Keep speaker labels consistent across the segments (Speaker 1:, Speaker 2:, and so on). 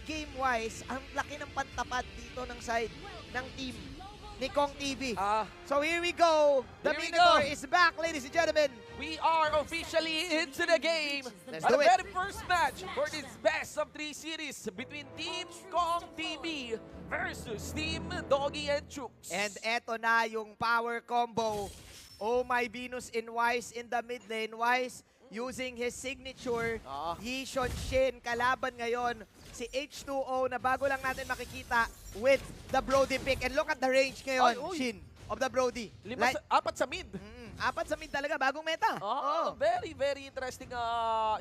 Speaker 1: game-wise, ang laki ng pantapat dito ng side ng team ni Kong TV. So here we go. The
Speaker 2: Here we
Speaker 1: Minotaur
Speaker 2: go.
Speaker 1: is back, ladies and gentlemen.
Speaker 2: We are officially into the game.
Speaker 1: Let's
Speaker 2: On
Speaker 1: do
Speaker 2: the
Speaker 1: it.
Speaker 2: very first match for this best of 3 series between Team Kong TV versus Team Doggy and Chooks.
Speaker 1: And eto na yung power combo. Oh my Venus in Wise in the mid lane. Wise using his signature. Yishon Shin kalaban ngayon si H2O na bago lang natin makikita with the Brody pick. And look at the range ngayon,
Speaker 2: Ay, uy.
Speaker 1: Shin, of the Brody.
Speaker 2: Apat sa mid.
Speaker 1: Apat sa mid talaga, bagong meta.
Speaker 2: Very, very interesting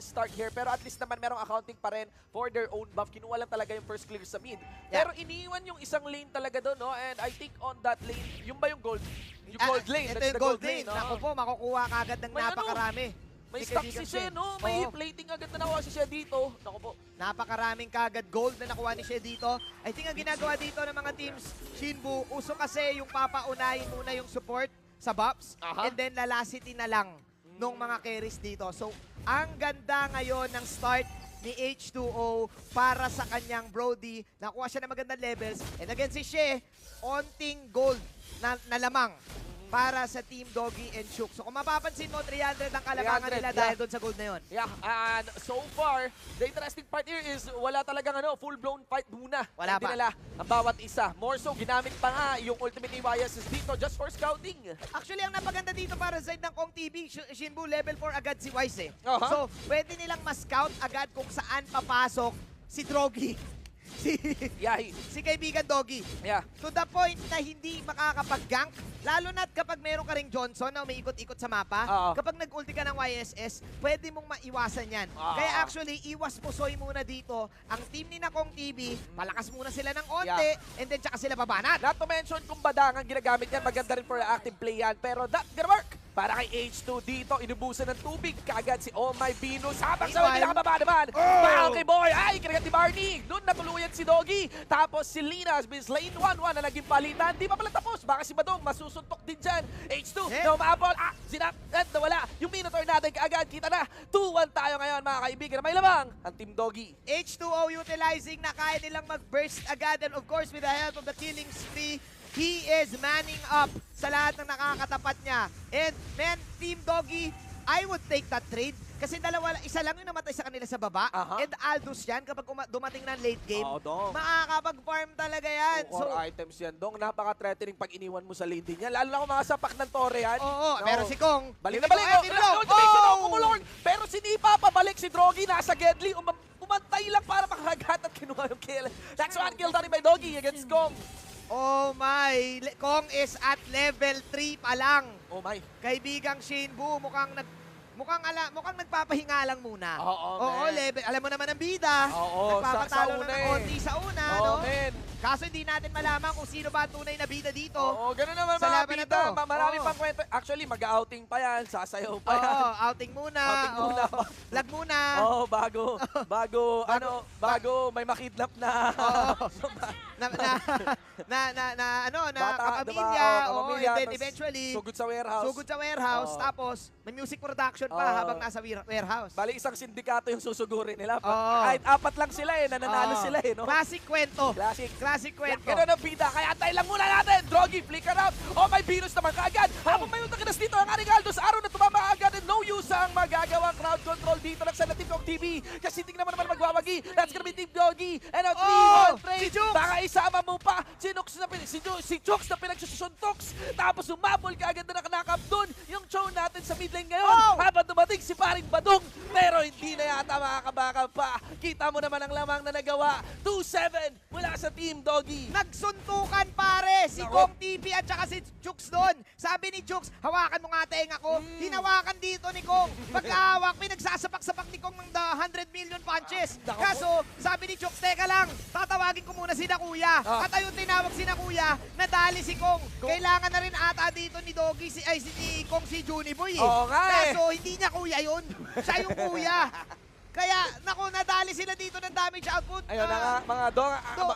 Speaker 2: start here. Pero at least naman merong accounting pa rin for their own buff. Kinuha lang talaga yung first clear sa mid.
Speaker 1: Yeah.
Speaker 2: Pero iniwan yung isang lane talaga doon, no? And I think on that lane, yung ba yung gold? Yung gold lane.
Speaker 1: Ito
Speaker 2: That's
Speaker 1: yung
Speaker 2: the
Speaker 1: gold lane.
Speaker 2: no?
Speaker 1: Naku po, makukuha kagad ng
Speaker 2: May ano?
Speaker 1: napakarami.
Speaker 2: May
Speaker 1: Si
Speaker 2: stock
Speaker 1: kaibigan
Speaker 2: si Shen,
Speaker 1: Shen.
Speaker 2: no? May
Speaker 1: Oo.
Speaker 2: plating agad na nakuha si Shen dito. Naku po.
Speaker 1: Napakaraming kagad gold na nakuha ni Shea dito. I think ang ginagawa dito ng mga teams, Shinbu, uso kasi yung papaunahin muna yung support sa buffs and then lalasity na lang nung mga carries dito. So, ang ganda ngayon ng start ni H2O para sa kanyang Brody. Nakuha siya ng magandang levels. And again si Shea, onting gold na lamang para sa Team Doggy and Chook. So kung mapapansin mo, 300 ang kalabangan
Speaker 2: 300,
Speaker 1: nila
Speaker 2: yeah.
Speaker 1: dahil doon sa gold na yun.
Speaker 2: Yeah, and so far, the interesting part here is wala talagang full-blown fight muna.
Speaker 1: Wala
Speaker 2: Hindi
Speaker 1: pa.
Speaker 2: nila ang bawat isa. More so, ginamit pa nga yung ultimate Iwayas dito just for scouting.
Speaker 1: Actually, ang napaganda dito para sa side ng Kong TV, Shinbu, level 4 agad si Wise eh.
Speaker 2: Aha.
Speaker 1: So, pwede nilang ma-scout agad kung saan papasok si Drogi.
Speaker 2: Yahi.
Speaker 1: Si kaibigan Doggy.
Speaker 2: Yeah.
Speaker 1: To the point na hindi makakapag-gank, lalo na't kapag meron ka ring Johnson na umiikot-ikot sa mapa, kapag nag-ulti ka ng YSS, pwede mong maiwasan yan. Kaya actually, iwas pusoy muna dito. Ang team ni Kong TV, palakas muna sila ng onte, and then tsaka sila babanat.
Speaker 2: Not to mention kung badang ang ginagamit yan, maganda rin for active play yan. Pero that gonna work. Para kay H2 dito, inubusan ng tubig kagad si Oh My Venus. Habang sa may pinakababa naman, Palky Boy, ay kinagat ni Barney. Noon natuluyan si Doggy. Tapos si Linas, Miss Lane 1-1 na naging palitan. Di pa pala tapos, baka si Badong masusuntok din dyan. H2, na umaabol. Sinap, at nawala. Yung Minotaur natin kaagad, kita na. 2-1 tayo ngayon mga kaibigan. May lamang ang Team Doggy.
Speaker 1: H2O utilizing na kaya nilang mag-burst agad, and of course with the help of the killing spree, he is manning up sa lahat ng nakakatapat niya. And man, Team Doggy, I would take that trade. Kasi isa lang yung namatay sa kanila sa baba. And Aldous yan, kapag dumating ng late game, makakapag-farm talaga yan.
Speaker 2: So, items yan, Dong. Napaka-threatening pag iniwan mo sa lane din yan. Lalo na kung mga sapak ng Torre yan.
Speaker 1: Oo, pero si Kong,
Speaker 2: balik na balik. Pero sinipa pabalik si Drogi. Nasa Gedli. Umantay lang para makahagat at kinuha yung kill. That's one kill done by Doggy against Kong.
Speaker 1: Oh my, Kong is at level 3 pa lang.
Speaker 2: Oh my.
Speaker 1: Kaibigang Shinbu, mukhang nagpapahinga lang muna.
Speaker 2: Oo,
Speaker 1: level. Alam mo naman ang bida. Nagpapatalo na ng konti sa una, no? Kaso hindi natin malaman kung sino ba ang tunay na bida dito.
Speaker 2: Ganun naman
Speaker 1: sa
Speaker 2: mga
Speaker 1: laban na
Speaker 2: bida.
Speaker 1: to.
Speaker 2: Marami pang kwento. Actually, mag-outing pa yan. Sasayaw pa yan.
Speaker 1: Outing muna.
Speaker 2: Outing muna.
Speaker 1: Vlog muna.
Speaker 2: Bago may makidnap na.
Speaker 1: Kapamilya. And then eventually,
Speaker 2: sugod sa warehouse.
Speaker 1: Tapos, may music production pa habang nasa warehouse.
Speaker 2: Bali, isang sindikato yung susugurin nila. Kahit apat lang sila nananalo sila no?
Speaker 1: Classic kwento. Classic kwento.
Speaker 2: Ganun ang bida. Kaya antay lang muna natin. Drogi, flicker out. Oh, may Venus naman kaagad. Habang may utakinas dito ang aring Aldous. Araw na tumama agad. And no use ang magagawang crowd control dito ng sa Team Kong TV. Kasi tingnan mo naman magwawagi. That's gonna be Team Doggy. And a 3-1 trade. Baka isama mo pa si Chooks na pinagsusuntoks. Tapos umabol kaagad na nakanakap dun. Yung show natin sa mid lane ngayon. Habang dumating si paring Badong. Pero hindi na yata makakabaka pa. Kita mo naman ang lamang na nagawa. 2-7 mula sa Team Doggy.
Speaker 1: Nagsuntukan pare si Kong TV at saka si Chooks doon. Sabi ni Chooks, hawakan mo nga tenga ko. Hinawakan dito ni Kong. Pagkahawak, pinagsasapak-sapak ni Kong ng 100 million punches. Kaso, sabi ni Chooks, teka lang, tatawagin ko muna si Nakuya. At ayun tinawag si Nakuya, nadali si Kong. Kailangan na rin ata dito ni Doggy, si Kong si Juniboy eh.
Speaker 2: Oo nga
Speaker 1: Kaso, hindi niya kuya yun. Siya yung kuya. Kaya, naku, nadali sila dito ng damage output.
Speaker 2: Ayun na nga, mga dong,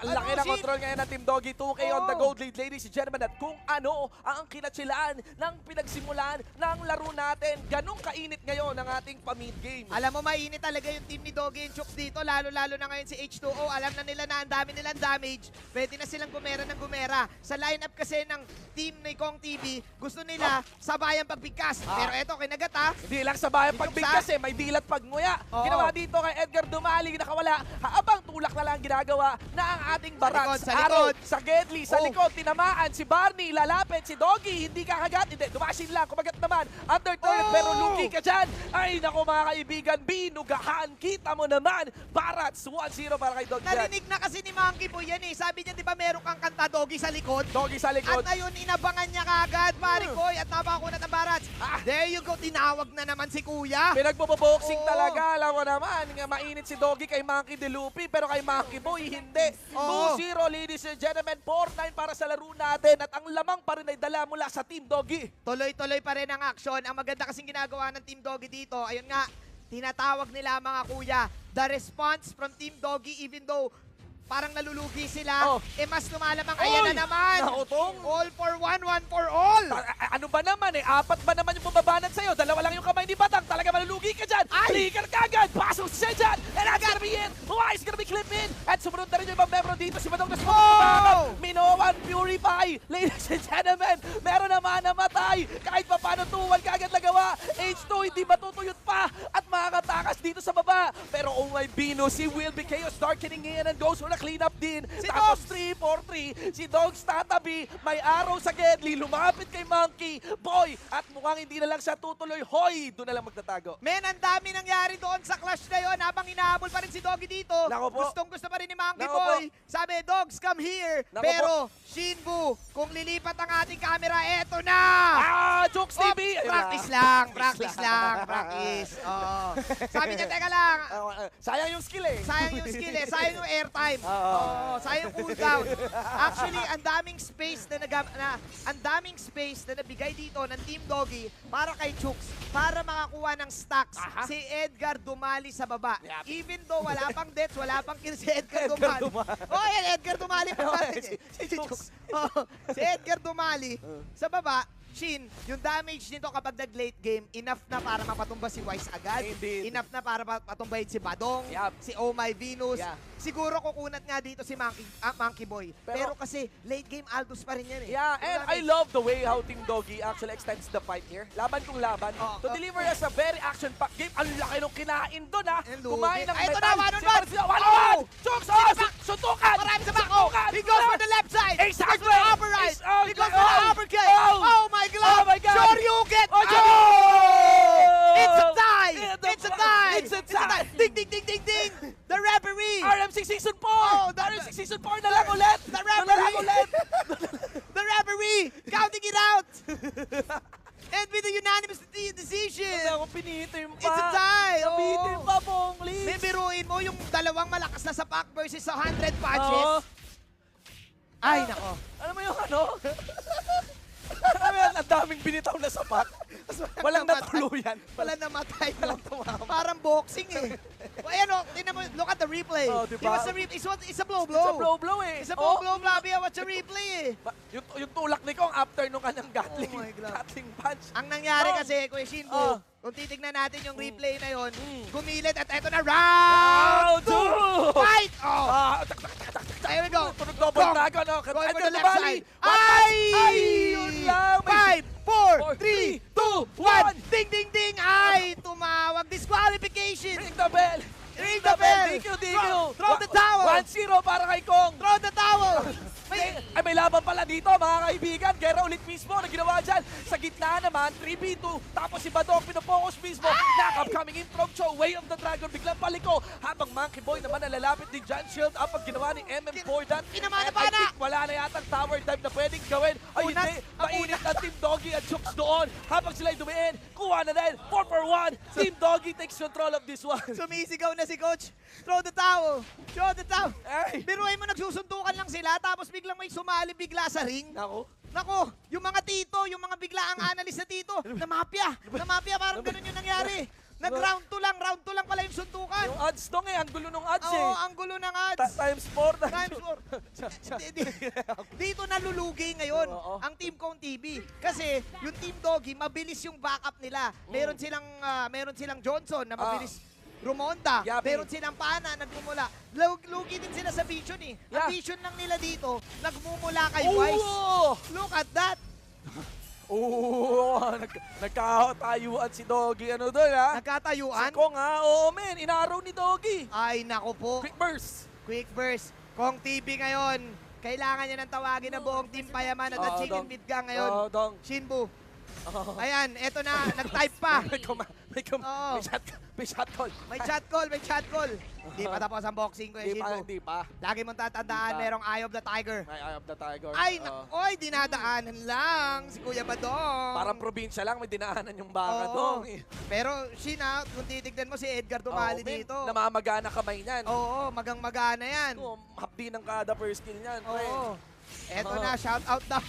Speaker 2: laki na
Speaker 1: si-
Speaker 2: control ngayon ng Team Doggy. 2K on the gold lead, ladies and gentlemen. At kung ano ang kinatsilaan ng pinagsimulan ng laro natin, ganun kainit ngayon ang ating pa-mid game.
Speaker 1: Alam mo, mainit talaga yung team ni Doggy and Chooks dito, lalo-lalo na ngayon si H2O. Alam na nila na ang dami nilang damage. Pwede na silang gumera ng gumera. Sa lineup kasi ng team ni Kong TV, gusto nila sabayang pagbigkas. Pero eto, kinagat ha.
Speaker 2: Hindi lang sa bayan pagbigkas eh, may dilat pagnguya.
Speaker 1: Oo.
Speaker 2: Ginawa dito kay Edgar Dumali, nakawala. Habang tulak na lang ginagawa na ang ating Barats.
Speaker 1: Sa likod.
Speaker 2: Sa Gedli, sa
Speaker 1: Oh.
Speaker 2: likod, tinamaan si Barney, lalapit si Doggy, hindi kakagat. Hindi, dumasin lang, kumagat naman. Under turret,
Speaker 1: Oh.
Speaker 2: pero lugi ka dyan. Ay, nako mga kaibigan, binugahan. Kita mo naman, Barats, 1-0 para kay Doggy.
Speaker 1: Narinig na kasi ni Monkey Boy yan eh. Sabi niya, di ba meron kang kanta Doggy sa likod?
Speaker 2: Doggy sa likod.
Speaker 1: At ngayon, inabangan niya kagad, pare Boy, at napakunat ang Barats. There you go, tinawag na naman si Kuya.
Speaker 2: Pinagboboboxing
Speaker 1: Oo.
Speaker 2: talaga. Alam ko naman, nga mainit si Doggy kay Monkey De Lupi, pero kay Monkey Boy, hindi.
Speaker 1: Oo.
Speaker 2: 2-0, ladies and gentlemen. 4-9 para sa laro natin. At ang lamang pa rin ay dala mula sa Team Doggy.
Speaker 1: Tuloy-tuloy pa rin ang action. Ang maganda kasing ginagawa ng Team Doggy dito, ayun nga, tinatawag nila mga kuya, the response from Team Doggy, even though parang nalulugi sila, mas lumalamang. Ayan
Speaker 2: Oy!
Speaker 1: na naman.
Speaker 2: Nautong.
Speaker 1: All for one, one for all.
Speaker 2: Ano ba naman eh? 4 ba naman yung bumabanat sa'yo? 2 lang yung kamay ni Batang. Talaga malulugi ka dyan. Flicker kagad. Pasok siya dyan. And that's gonna be it. Why is gonna be clip in? At sumunod na rin yung ibang membro dito. Si Badong na sumunod. Minowan Purify. Ladies and gentlemen, meron naman namatay. Kahit pa paano tuwan kagad nagawa. H2 hindi matutuyot pa. At makakatakas dito sa baba. Pero oh my Bino, si Will be Chaos darkening in and goes for the clean up din.
Speaker 1: Si
Speaker 2: Tapos 3-4-3. Si Dogs tatabi. May araw sa Gedli. Lumapit kay Monkey. Boy. At mukhang hindi na lang siya tutuloy. Hoy! Doon na lang magtatago.
Speaker 1: Men, ang dami nangyari doon sa clash na yun habang hinahabol pa rin si Doggy dito.
Speaker 2: Nako po.
Speaker 1: Gustong-gusto pa rin ni Monkey
Speaker 2: Nako
Speaker 1: Boy. Sabi, Dogs, come here.
Speaker 2: Nako
Speaker 1: Pero, Shinbu, kung lilipat ang ating camera, eto na!
Speaker 2: Jokes
Speaker 1: Oh,
Speaker 2: TV! Ayun
Speaker 1: practice
Speaker 2: na.
Speaker 1: lang, practice lang, practice. Oo. Sabi niya, teka lang,
Speaker 2: Sayang yung skill eh.
Speaker 1: sayang yung skill eh, sayang yung airtime.
Speaker 2: Oo.
Speaker 1: Oo, sayang yung cooldown. Actually, ang daming space na nabigay dito ng Team Doggy para kay Chooks, para makakuha ng stacks. Si Edgar dumali sa baba.
Speaker 2: Yep.
Speaker 1: Even though wala pang deaths, wala pang kill si Edgar
Speaker 2: Edgar
Speaker 1: dumali.
Speaker 2: dumali.
Speaker 1: Oh, yan, Edgar dumali pa.
Speaker 2: Si Chooks.
Speaker 1: Oh, si Edgar dumali sa baba. Shin, yung damage nito kapag nag-late game, enough na para mapatumba si Wise agad.
Speaker 2: Indeed.
Speaker 1: Enough na para matumbahin si Badong,
Speaker 2: Yup.
Speaker 1: si Oh My Venus.
Speaker 2: Yeah.
Speaker 1: Siguro kukunat nga dito si Monkey Boy. Pero kasi late game Aldous pa rin yan eh.
Speaker 2: Yeah, and I love the way how Team Doggy actually extends the fight here. Laban kung laban. To deliver us a very action-packed game. Ang laki nung kinain doon ha.
Speaker 1: And
Speaker 2: Kumain ng
Speaker 1: Ay, ito
Speaker 2: metal.
Speaker 1: na, one on
Speaker 2: Si
Speaker 1: one.
Speaker 2: Marcia, one-on-one!
Speaker 1: Oh!
Speaker 2: Chooks! Suntukan!
Speaker 1: Marami sa back. Oh, he goes for the left side.
Speaker 2: Exactly.
Speaker 1: He goes for the upper right.
Speaker 2: Ace, oh,
Speaker 1: He goes for
Speaker 2: oh,
Speaker 1: the uppercut.
Speaker 2: oh.
Speaker 1: Oh my God.
Speaker 2: Oh my God.
Speaker 1: Shoryuken.
Speaker 2: Oh,
Speaker 1: It's a tie.
Speaker 2: It's a
Speaker 1: tie.
Speaker 2: It's a tie.
Speaker 1: Ding, ding, ding, ding, ding. The referee.
Speaker 2: RMC Season 4!
Speaker 1: Oh,
Speaker 2: RMC Season 4 na lang ulit!
Speaker 1: The
Speaker 2: Na lang
Speaker 1: referee.
Speaker 2: ulit!
Speaker 1: The referee counting it out. And with a unanimous decision.
Speaker 2: Ako pinitim pa.
Speaker 1: It's a tie.
Speaker 2: Pinitim
Speaker 1: Oh.
Speaker 2: pa, Bongli.
Speaker 1: May biruin mo yung dalawang malakas na sapak versus 100 patches. Ay, nako.
Speaker 2: Alam mo yung ano? Alam mo yan, ang daming binitaw na sapat. Walang natuluyan.
Speaker 1: Wala namatay.
Speaker 2: Walang tumama.
Speaker 1: Parang boxing eh. Ayan o, tingnan mo, look at the replay.
Speaker 2: Oh, diba?
Speaker 1: What's the replay? It's a blow-blow.
Speaker 2: It's a blow-blow eh.
Speaker 1: It's a blow-blow, Bobby. What's the replay eh?
Speaker 2: Yung tulak ni Kong after nung kanyang Gatling.
Speaker 1: Oh my God.
Speaker 2: Gatling punch.
Speaker 1: Ang nangyari
Speaker 2: Oh.
Speaker 1: kasi, Kuya Shinbu,
Speaker 2: Oh.
Speaker 1: kung titignan natin yung replay na yon,
Speaker 2: Mm.
Speaker 1: gumilit at eto na, round 2! Fight! Oh! There we go.
Speaker 2: Tunog double
Speaker 1: Kong.
Speaker 2: dragon.
Speaker 1: Going for the left
Speaker 2: Dumali.
Speaker 1: side. Ay!
Speaker 2: Yun lang.
Speaker 1: 5, 4, 3,
Speaker 2: 2,
Speaker 1: 1! Ding, ding, ding! Ay! Tumawag. Disqualification!
Speaker 2: Ring the bell.
Speaker 1: Ring the bell!
Speaker 2: DQ.
Speaker 1: Throw the towel!
Speaker 2: 1-0 para kay Kong.
Speaker 1: Throw the towel!
Speaker 2: Ay, may laban pala dito, mga kaibigan. Gera ulit mismo na ginawa dyan. Sa gitna naman, 3v2. Tapos si Badong pinofocus mismo. Nakap coming in from Cho. Way of the Dragon. Biglang paliko. Habang Monkey Boy naman nalalapit ni John Shield. Up ang ginawa ni MM4 Dan.
Speaker 1: Kinamana
Speaker 2: And
Speaker 1: pa
Speaker 2: I
Speaker 1: na.
Speaker 2: think wala na yatang tower dive na pwedeng gawin. Ay,
Speaker 1: Unat.
Speaker 2: hindi. Mainit ang Team Doggy at Chooks doon. Habang sila'y dumiin, kuha na din. 4 for 1. Team Doggy takes control of this one.
Speaker 1: Sumisigaw na si Coach. Throw the towel! Throw the towel!
Speaker 2: Ay.
Speaker 1: Biruin mo, nagsusuntukan lang sila, tapos biglang may sumali bigla sa ring.
Speaker 2: Nako.
Speaker 1: Nako, yung mga tito, yung mga biglaang analyst na tito, namapya, parang ganun yung nangyari. Nag-round 2 lang pala yung suntukan.
Speaker 2: Yung odds dong ang gulo ng odds
Speaker 1: Oo, ang gulo ng odds.
Speaker 2: Times 4.
Speaker 1: Times 4. Dito nalulugi ngayon
Speaker 2: Oo.
Speaker 1: ang Team Kong TV. Kasi yung Team Doggy, mabilis yung backup nila. Meron silang Johnson na mabilis rumonda.
Speaker 2: Yabi.
Speaker 1: Meron silang Pana, nagmumula. Lugi din sila sa vision eh.
Speaker 2: Yeah.
Speaker 1: Ang vision lang nila dito, nagmumula kay Wise. Look at that.
Speaker 2: Nagkakatayuan si Doggy doon ha.
Speaker 1: Nagkatayuan.
Speaker 2: Si Kong ha, oo men, inaraw ni Doggy.
Speaker 1: Ay, nako po.
Speaker 2: Quick burst.
Speaker 1: Quick burst. Kong TV ngayon. Kailangan niya ng tawagin ng buong Team Payaman at
Speaker 2: Oo,
Speaker 1: Chicken
Speaker 2: Dong.
Speaker 1: Meat Gang ngayon.
Speaker 2: Oo, Dong.
Speaker 1: Shinbu.
Speaker 2: Oo.
Speaker 1: Ayan, eto na. Nag-type pa.
Speaker 2: may
Speaker 1: Oo.
Speaker 2: shot call.
Speaker 1: May chat call. Hindi pa tapos ang boxing ko eh, Shinbu.
Speaker 2: Hindi pa.
Speaker 1: Lagi mong tatandaan,
Speaker 2: Di pa.
Speaker 1: merong Eye of the Tiger.
Speaker 2: May Eye of the Tiger.
Speaker 1: Ay,
Speaker 2: Oo.
Speaker 1: oy, dinadaanan lang si Kuya Badong.
Speaker 2: Parang probinsya lang, may dinaanan yung baka
Speaker 1: Oo.
Speaker 2: dong.
Speaker 1: Pero, Shina, kung titignan mo si Edgar dumali
Speaker 2: Oo, men,
Speaker 1: dito.
Speaker 2: namamagana kamay niyan.
Speaker 1: Oo, magang-magana yan.
Speaker 2: Hapdi ng kada first kill niyan. pre.
Speaker 1: Oo. Eto na, shout out daw.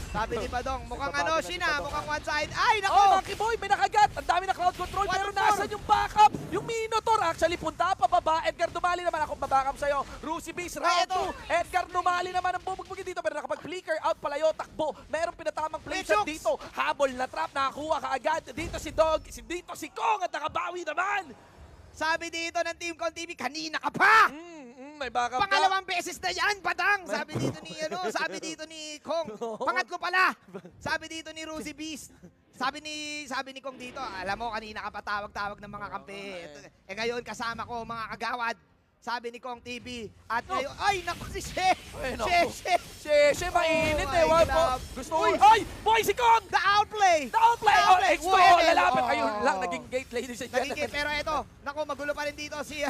Speaker 1: Sabi ni Badong, mukhang
Speaker 2: Ito,
Speaker 1: ano,
Speaker 2: bagay na si
Speaker 1: Shina,
Speaker 2: Badong.
Speaker 1: mukhang one side. Ay,
Speaker 2: Oh,
Speaker 1: nako!
Speaker 2: Monkey Boy, may nakagat. Ang dami na crowd control.
Speaker 1: What
Speaker 2: Pero
Speaker 1: the for?
Speaker 2: nasan yung backup? Yung Minotaur actually punta pa baba. Edgar dumali naman. Ako babackup sa'yo. Rusi Beast,
Speaker 1: Ay,
Speaker 2: round
Speaker 1: ito.
Speaker 2: 2. Edgar dumali naman ang bumugbugin dito. Pero nakapag-flicker out palayo, takbo. Merong pinatamang play shot
Speaker 1: Chooks.
Speaker 2: dito. Habol na trap, nakakuha kaagad. Dito si Dog, dito si Kong at nakabawi naman.
Speaker 1: Sabi dito ng Team Con TV, kanina ka pa!
Speaker 2: May backup ka.
Speaker 1: Pangalawang beses na yan, Badang! Sabi dito ni Kong. Pangatlo pala! Sabi dito ni Rusi Beast. Sabi ni Kong dito, alam mo, kanina ka pa tawag-tawag ng mga kampi. Ngayon, kasama ko, mga kagawad. Sabi ni Kong TV. At ngayon, ay, naku si She!
Speaker 2: Ay, naku.
Speaker 1: She!
Speaker 2: She, mainit
Speaker 1: Oh
Speaker 2: eh.
Speaker 1: my
Speaker 2: Wow,
Speaker 1: God.
Speaker 2: gusto
Speaker 1: Uy.
Speaker 2: ko. Ay, boy, si Kong!
Speaker 1: The outplay!
Speaker 2: The outplay!
Speaker 1: The
Speaker 2: Oh,
Speaker 1: outplay!
Speaker 2: X2,
Speaker 1: Well,
Speaker 2: lalapit.
Speaker 1: oh.
Speaker 2: Ayun lang, naging gate, ladies and
Speaker 1: Naging
Speaker 2: gentlemen.
Speaker 1: pero ito, naku, magulo pa rin dito si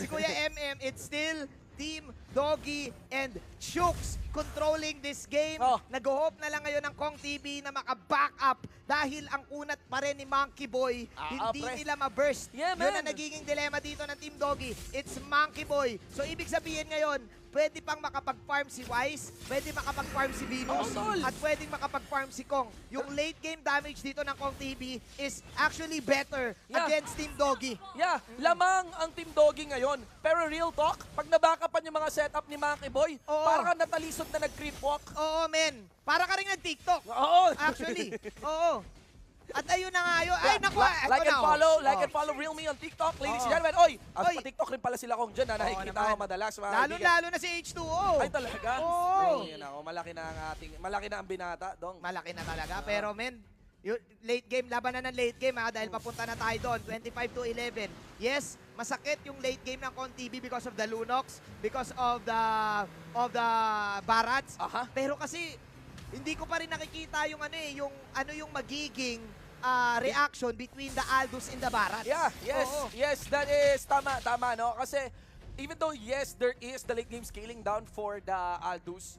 Speaker 1: Kuya MM. It's still Team Doggy and Chooks controlling this game.
Speaker 2: Oh.
Speaker 1: Nag-hope na lang ngayon ng Kong TV na maka-back up dahil ang unat pa rin ni Monkey Boy. Hindi
Speaker 2: pre.
Speaker 1: nila ma-burst.
Speaker 2: Yeah,
Speaker 1: Yun
Speaker 2: man.
Speaker 1: ang nagiging dilema dito ng Team Doggy. It's Monkey Boy. So, ibig sabihin ngayon, pwede pang makapag-farm si Wise, pwede makapag-farm si Venus,
Speaker 2: Oh, tol.
Speaker 1: at pwedeng makapag-farm si Kong. Yung late game damage dito ng Kong TV is actually better
Speaker 2: Yeah.
Speaker 1: against Team Doggy.
Speaker 2: Yeah, lamang ang Team Doggy ngayon. Pero real talk, pag nabackupan yung mga setup ni Monkey Boy,
Speaker 1: Oo.
Speaker 2: para ka natalisod na nag-creep walk.
Speaker 1: Oo, men. Para ka rin nag-TikTok.
Speaker 2: Oo.
Speaker 1: Actually. Oo. At ayun na nga yun. Ay, naku. eto
Speaker 2: Like
Speaker 1: na,
Speaker 2: and
Speaker 1: oh.
Speaker 2: follow, like
Speaker 1: Oh.
Speaker 2: and follow Real Me on TikTok, ladies and
Speaker 1: Oo.
Speaker 2: gentlemen. Oy,
Speaker 1: Oy.
Speaker 2: pa-TikTok rin pala sila kong dyan,
Speaker 1: Oo
Speaker 2: nakikita
Speaker 1: naman.
Speaker 2: ko madalas. Mga kaibigan.
Speaker 1: Lalo na si H2O.
Speaker 2: Ay, talaga?
Speaker 1: Oo.
Speaker 2: Yan ako, malaki na ang binata, dong.
Speaker 1: Malaki na talaga. Pero, men, yung late game, labanan ng late game ha, dahil papunta na tayo doon, 25-11. Yes, masakit yung late game ng Con TV because of the Lunox, because of the Barats.
Speaker 2: Aha.
Speaker 1: Pero kasi, hindi ko pa rin nakikita yung yung magiging reaction between the Aldous and the Barats.
Speaker 2: Yeah, yes,
Speaker 1: Oo.
Speaker 2: yes, that is tama, no? Kasi even though, yes, there is the late game scaling down for the Aldous,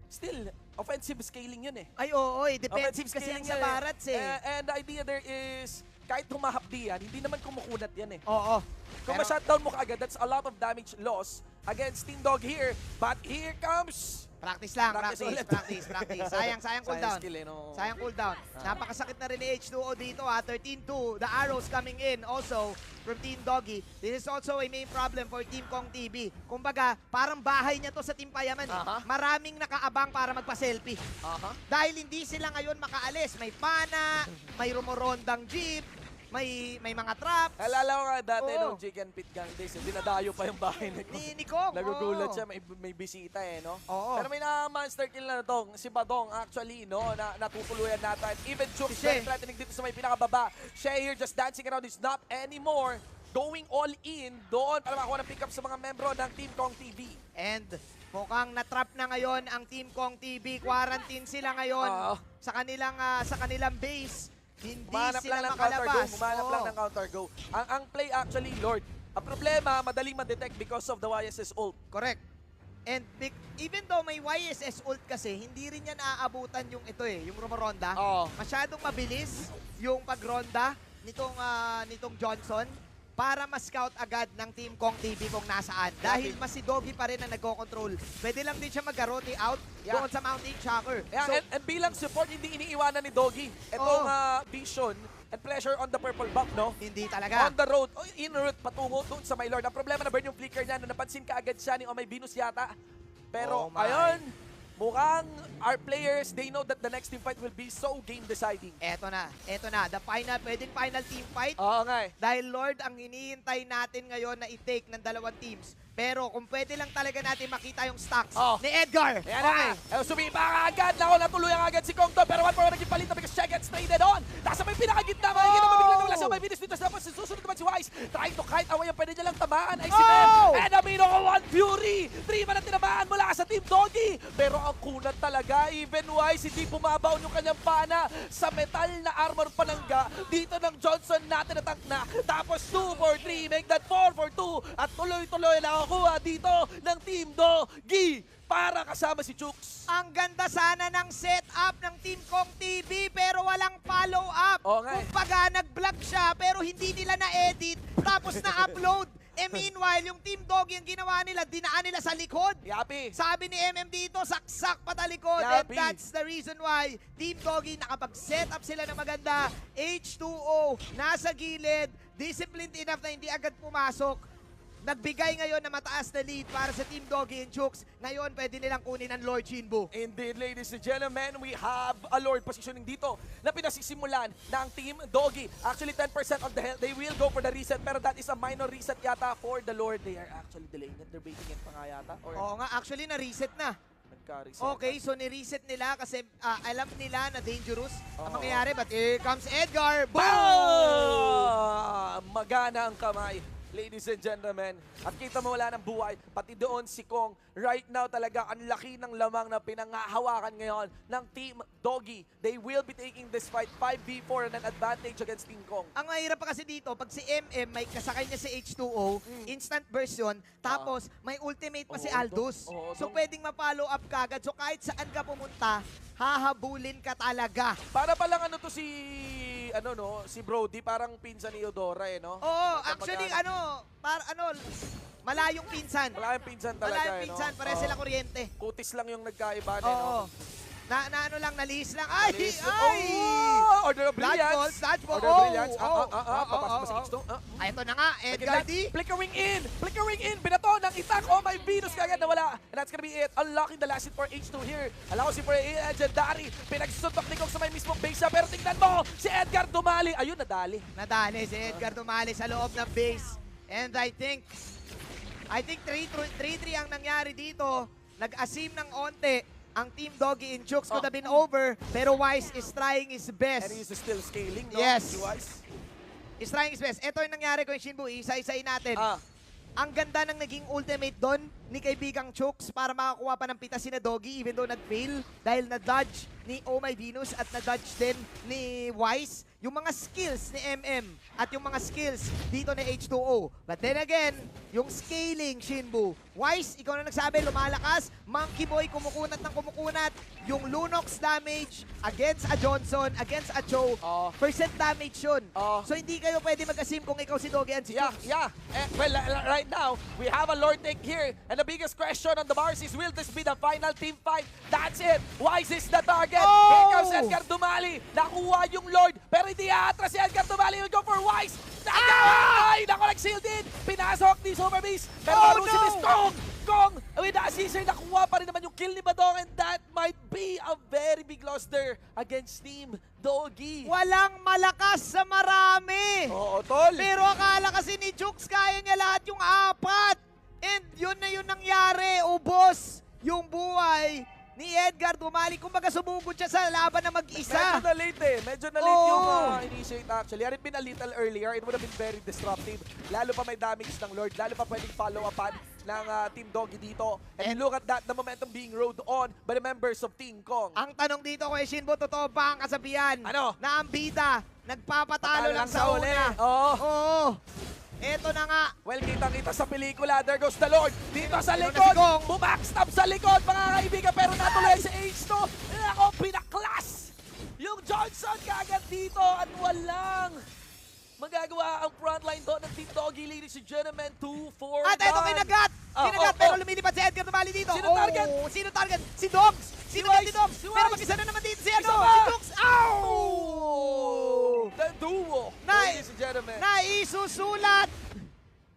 Speaker 2: still, offensive scaling yun eh.
Speaker 1: Ay, oo, defensive
Speaker 2: Offensive
Speaker 1: kasi
Speaker 2: scaling
Speaker 1: yan sa
Speaker 2: yan
Speaker 1: Barats eh.
Speaker 2: And the idea there is, kahit humahapdi yan, hindi naman kumukunat yan eh.
Speaker 1: Oo.
Speaker 2: Kung
Speaker 1: Pero-
Speaker 2: ma-shutdown mo kaagad, that's a lot of damage loss against Team Dog here. But here comes...
Speaker 1: Practice lang,
Speaker 2: Practice
Speaker 1: practice,
Speaker 2: ulit.
Speaker 1: practice, practice. Sayang cooldown.
Speaker 2: skill eh, no?
Speaker 1: Sayang cooldown. Napakasakit na rin ni H2O dito ha. 13-2. The arrows coming in also from Team Doggy. This is also a main problem for Team Kong TV. Kumbaga, parang bahay niya to sa Team Payaman eh.
Speaker 2: Aha.
Speaker 1: Maraming nakaabang para magpa-selfie.
Speaker 2: Aha.
Speaker 1: Dahil hindi sila ngayon makaalis. May pana, may rumorondang jeep, may mga trap.
Speaker 2: Alala ko nga dati
Speaker 1: Oo.
Speaker 2: nung Chicken Pit Gang Days, dinadayo pa yung bahay ni
Speaker 1: Ni Kong.
Speaker 2: Nagugulat
Speaker 1: oo.
Speaker 2: siya, may bisita eh, no?
Speaker 1: Oo.
Speaker 2: Pero may na-monster kill na tong, si Badong actually, no, natutuluyan natin. Even Chooks,
Speaker 1: Si Shea.
Speaker 2: very threatening dito sa may pinakababa. Shea here just dancing around, is not anymore going all in doon para makakuha ng pick up sa mga membro ng Team Kong TV.
Speaker 1: And mukhang na-trap na ngayon ang Team Kong TV. Quarantine sila ngayon
Speaker 2: Oo.
Speaker 1: sa kanilang base. Hindi
Speaker 2: Humanap
Speaker 1: sila
Speaker 2: lang ng counter go,
Speaker 1: makalabas.
Speaker 2: humanap lang
Speaker 1: Oo.
Speaker 2: ng counter go. Ang play actually, Lord, ang problema, madaling ma-detect because of the YSS ult.
Speaker 1: Correct. And even though may YSS ult kasi, hindi rin yan naaabutan yung yung Romoronda.
Speaker 2: Oo.
Speaker 1: Masyadong mabilis yung pagronda nitong Johnson para ma-scout agad ng Team Kong TV kung nasaan. Dahil mas si Doggy pa rin ang nagko-control. Pwede lang din siya mag-rotate out
Speaker 2: Yeah.
Speaker 1: doon sa Mountain Shocker.
Speaker 2: Yeah,
Speaker 1: So,
Speaker 2: and bilang support, hindi iniiwanan ni Doggy. Itong
Speaker 1: Oo.
Speaker 2: Vision, and pressure on the purple buff, no?
Speaker 1: Hindi talaga.
Speaker 2: On the road, in route, patungo doon sa My Lord. Ang problema na burn yung flicker niya, na napansin ka agad siya ni Oh My Venus yata. Pero,
Speaker 1: Oh my.
Speaker 2: ayun, mukhang our players, they know that the next team fight will be so game deciding.
Speaker 1: Eto na. Pwedeng final team fight.
Speaker 2: Oo nga eh.
Speaker 1: Dahil Lord, ang hinihintay natin ngayon na i-take ng dalawang teams. Pero kung pwede lang talaga natin makita yung stocks ni Edgar.
Speaker 2: Ayan na. Sumipa ka agad. Nako, natuluyan agad si Kongto. Pero 1-4 naging palit na because Shaq gets traded on. Nasa may pinakagitna. Makikita mo biglang nawala sa may Venus dito. Tapos susunod naman si Wise. Trying to kite away. Ang pwede niya lang tamaan ay si Mem. And Amino ko One Fury. 3 man na tinamaan mula sa Team Doggy. Pero ang kunat talaga. Even Wise, hindi bumabaon yung kanyang pana sa metal na armor palangga. Dito ng Johnson natin natank na. Tapos 2 for 3. Make that 4 for 2. At tuloy-tuloy na kuha dito ng Team Doggy para kasama si Chooks.
Speaker 1: Ang ganda sana ng setup ng Team Kong TV pero walang follow-up.
Speaker 2: Oo nga eh.
Speaker 1: Kumbaga, nag-vlog siya pero hindi nila na-edit tapos na-upload. Meanwhile, yung Team Doggy ang ginawa nila, dinaan nila sa likod.
Speaker 2: Yapi.
Speaker 1: Sabi ni MM dito, saksak patalikod.
Speaker 2: Yapi.
Speaker 1: And that's the reason why Team Doggy nakapag-set up sila ng maganda. H2O, nasa gilid, disciplined enough na hindi agad pumasok. Nagbigay ngayon na mataas na lead para sa Team Doggy and Chooks. Ngayon, pwede nilang kunin ang Lord Shinbu.
Speaker 2: Indeed, ladies and gentlemen, we have a Lord positioning dito na pinasisimulan ng Team Doggy. Actually, 10% of the health, they will go for the reset, pero that is a minor reset yata for the Lord. They are actually delaying it. They're baiting it pa nga yata. Or
Speaker 1: Oo nga, actually na-reset na.
Speaker 2: nagka-reset.
Speaker 1: Okay, so ni-reset nila kasi alam nila na dangerous ang
Speaker 2: Oo.
Speaker 1: mangyayari. But here comes Edgar. Boom!
Speaker 2: Bam! Magana ang kamay. Ladies and gentlemen, at kita mo wala ng buhay, pati doon si Kong, right now talaga ang laki ng lamang na pinangahawakan ngayon ng Team Doggy. They will be taking this fight 5v4 and an advantage against Team Kong.
Speaker 1: Ang mahirap pa kasi dito, pag si MM may kasakay niya si H2O, instant version, tapos may ultimate pa si
Speaker 2: Oo,
Speaker 1: Aldous.
Speaker 2: oo,
Speaker 1: So pwedeng ma-follow up kagad. So kahit saan ka pumunta, hahabulin ka talaga.
Speaker 2: Para palang ano to si si Brody, parang pinsan ni Eudora no?
Speaker 1: Oo, actually malayong pinsan.
Speaker 2: Malayong pinsan talaga
Speaker 1: Malayong pinsan, pare
Speaker 2: Oo.
Speaker 1: sila kuryente.
Speaker 2: Kutis lang yung nagkaiba
Speaker 1: Oo.
Speaker 2: no?
Speaker 1: Na lihis lang. Ay!
Speaker 2: Alis-
Speaker 1: Ay!
Speaker 2: Oh! Order of Brilliance!
Speaker 1: Dodgeball.
Speaker 2: Order of Brilliance. Papasok
Speaker 1: oh.
Speaker 2: pa si X2.
Speaker 1: Ay, ito na nga, Edgar D.
Speaker 2: Flickering in! Flickering in! Binato ng itak! Oh my Venus! Kagad nawala! And that's gonna be it. Unlocking the last hit for H2 here. Alam ko si Bray Legendary. Pinagsusuntok ni Kong sa may mismong base siya. Pero tingnan mo! Si Edgar dumali. Ayun, nadali.
Speaker 1: Nadali si Edgar dumali sa loob ng base. And I think 3-3 ang nangyari dito. Nag-asim ng onte. Ang Team Doggy and Chooks could have been over. Pero Wise is trying his best.
Speaker 2: And he's still scaling, no?
Speaker 1: Yes.
Speaker 2: Si Wise.
Speaker 1: Is trying his best. Ito yung nangyari ko yung Shinbu. Isa-isain natin.
Speaker 2: Ah.
Speaker 1: Ang ganda ng naging ultimate doon ni kaibigang Chooks para makakuha pa ng pitas si na Doggy even though nag-fail dahil na-dodge ni Oh My Venus at na-dodge din ni Wise yung mga skills ni MM at yung mga skills dito ni H2O. But then again, yung scaling, Shinbu. Wise, ikaw na nagsabi, lumalakas. Monkey Boy, kumukunat ng kumukunat. Yung Lunox damage against a Johnson, against a Cho, percent damage yun. So hindi kayo pwede mag-asim kung ikaw si Doggy and si Chooks.
Speaker 2: Yeah. Well, right now, we have a Lord take here. And the biggest question on the bars is, will this be the final team fight? That's it. Wise is the target. Here comes Edgar Dumali. Nakuha yung Lord. Pero hindi aatras si Edgar Dumali. Will go for Wise. Ay! Naku, nag-seal din. Pinasok ni Super Beast. Pero si Miss Kong with the assistant, nakuha pa rin naman yung kill ni Badong. And that might be a very big loss there against Team Doggy.
Speaker 1: Walang malakas sa marami.
Speaker 2: Oo, tol.
Speaker 1: Pero akala kasi ni Chooks kaya niya lahat yung 4. And yun na yun nangyari. Ubos yung buhay ni Edgar Dumali. Kumbaga sumugod siya sa laban na mag-isa.
Speaker 2: Medyo na late Medyo na late yung initiate actually. Had it been a little earlier, it would have been very disruptive. Lalo pa may damage ng Lord. Lalo pa pwedeng follow-upan ng Team Doggy dito. And look at that, the momentum being rode on by the members of Team Kong.
Speaker 1: Ang tanong dito kay Shinbo, totoo ba ang kasabihan?
Speaker 2: Ano?
Speaker 1: Na ang bida, nagpapatalo lang sa una. Oo. Eto na nga.
Speaker 2: Well, kitang-kita sa pelikula. There goes the Lord. Dito sa
Speaker 1: Pero
Speaker 2: likod.
Speaker 1: na si Kong.
Speaker 2: Bumackstab sa likod, mga kaibigan. Pero natuloy si H2. Ako, pinaklas. Yung Johnson kagad dito. At walang magagawa ang frontline doon ng Team Doggy. Ladies and gentlemen, 2-4
Speaker 1: At eto kinagat. Kinagat pero lumilipad si Edgar Dumali dito.
Speaker 2: Sino target?
Speaker 1: Sino target? Si Dogs.
Speaker 2: Si
Speaker 1: Sino
Speaker 2: Wise.
Speaker 1: si Dogs?
Speaker 2: Si
Speaker 1: Pero
Speaker 2: Wise.
Speaker 1: mag-isa na naman dito si
Speaker 2: Isa
Speaker 1: Si
Speaker 2: pa.
Speaker 1: Dogs. Ow!
Speaker 2: The
Speaker 1: na isusulat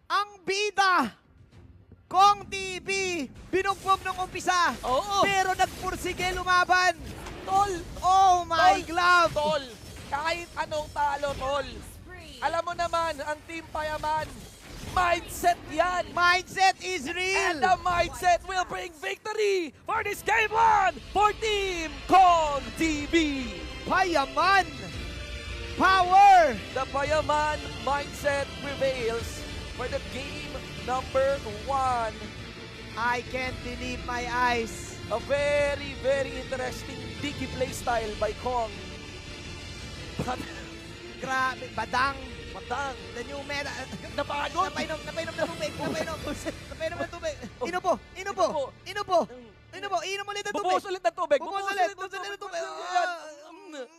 Speaker 1: ang bida. Kong TV, binugbog nung umpisa.
Speaker 2: Oo.
Speaker 1: Pero nagpursige lumaban.
Speaker 2: Tol!
Speaker 1: Oh my
Speaker 2: Tol!
Speaker 1: glove!
Speaker 2: Tol! Kahit anong talo, Tol. Alam mo naman, ang Team Payaman, mindset yan.
Speaker 1: Mindset is real.
Speaker 2: And the mindset will bring victory for this Game 1 for Team Kong TV.
Speaker 1: Payaman. Power.
Speaker 2: The Payaman mindset prevails for the game number 1.
Speaker 1: I can't believe my eyes.
Speaker 2: A very, very interesting Dicky playstyle by Kong. But,
Speaker 1: Grabe, badang.
Speaker 2: matang.
Speaker 1: The new meta.
Speaker 2: Napagod.
Speaker 1: Napainom na tubig. Napainom na tubig. Inupo. Inom ulit ang tubig.
Speaker 2: Bubuhos ulit ng tubig.
Speaker 1: Bubuhos ulit ng tubig.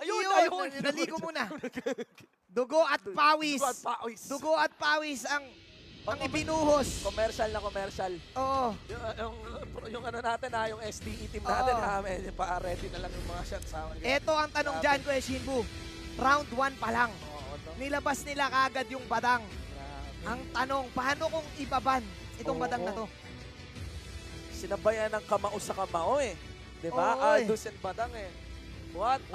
Speaker 2: Ayun.
Speaker 1: Naligo muna. Dugo at pawis.
Speaker 2: Dugo at pawis.
Speaker 1: Dugo at pawis ang ibinuhos.
Speaker 2: Commercial na commercial.
Speaker 1: Oo.
Speaker 2: Yung ano natin yung SDE team natin medyo pa-ready na lang yung mga shots.
Speaker 1: Ito ang tanong dyan, Kuya Shinbu. Round 1 pa lang. Nilabas nila kagad yung badang. Ang tanong, paano kung ibaban itong badang na to?
Speaker 2: Sinabayan ng kamao sa kamao eh. Diba?
Speaker 1: Oo, eh.
Speaker 2: Aldous and Badang eh. What